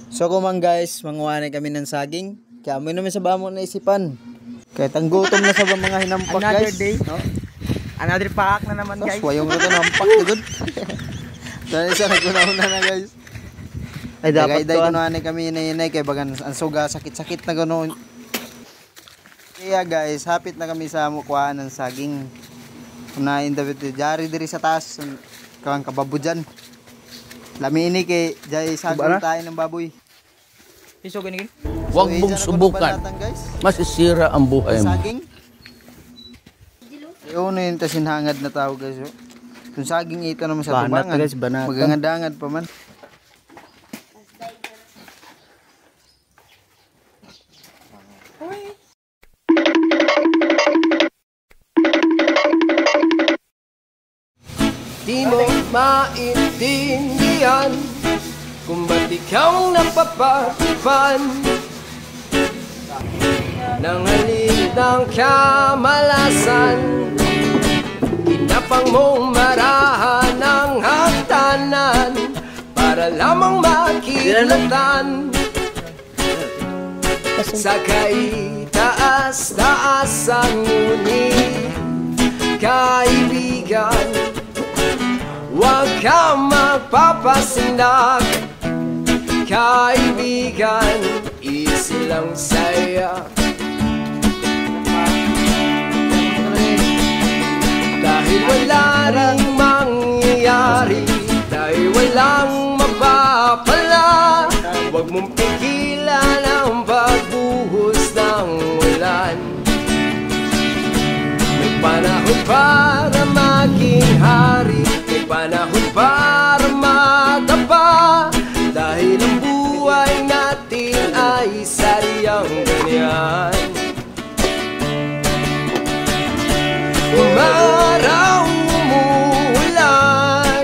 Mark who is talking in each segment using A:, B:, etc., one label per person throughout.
A: So kumang guys, manguha kami ng saging. Kaya mo naman sa bamo na isipan. Kahit ang gutom na sa mga hinampak
B: another
A: guys.
B: Day.
A: No?
B: Another pack na naman guys.
A: Wayong ito nampak good. Dahil siya naguna-una na guys.
B: Ay dapat
A: to ano kami inay kay bagan ang suga sakit-sakit na ganoon. Kaya guys, hapit na kami sa mukuhaan ng saging. Unahin David jari diri sa taas kawang kababo dyan. Lami ini kay jay saging tayo ng baboy.
B: Piso ganigin.
C: Huwag mong subukan. Masisira ang buhay mo.
A: Saging. Iuno yung tasinhangad na tao guys. Kung saging ito naman sa tubangan. Magangad-angad pa man.
D: Di mo maintindihan kung ba't ikaw napapatipan ng halip ng kamalasan. Inapang mong marahan ng hagdanan para lamang makilatan sa kaitaas-taasan. Ngunit kaibigan, huwag kang magpapasindak. Kaibigan, easy lang saya. Dahil wala ring mangyayari, dahil walang mapapala. Huwag mong pigilan ang pagbuhos ng ulan. May panahon para maging hari, may panahon para matapa. Dahil ang buhay natin ay saryang ganyan. Umaraw, umuulan.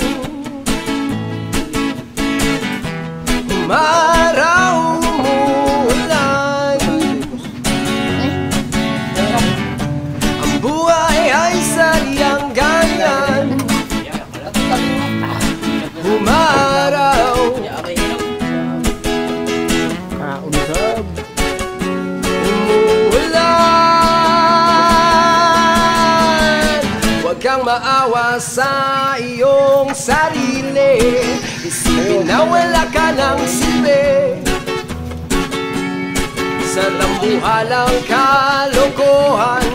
D: Umaraw, umuulan. Ang buhay ay saryang ganyan. Umaraw, kang maawa sa iyong sarili. Isipin na wala ka ng silbi sa tambuhalang kalokohan.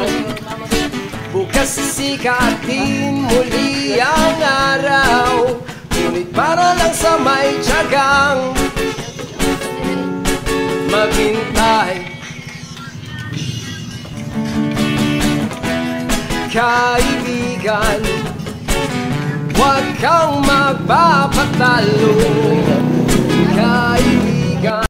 D: Bukas sisikatin muli ang araw, ngunit para lang sa may tiyagang maghintay. Kaibigan, huwag kang magpapatalo. Kaibigan.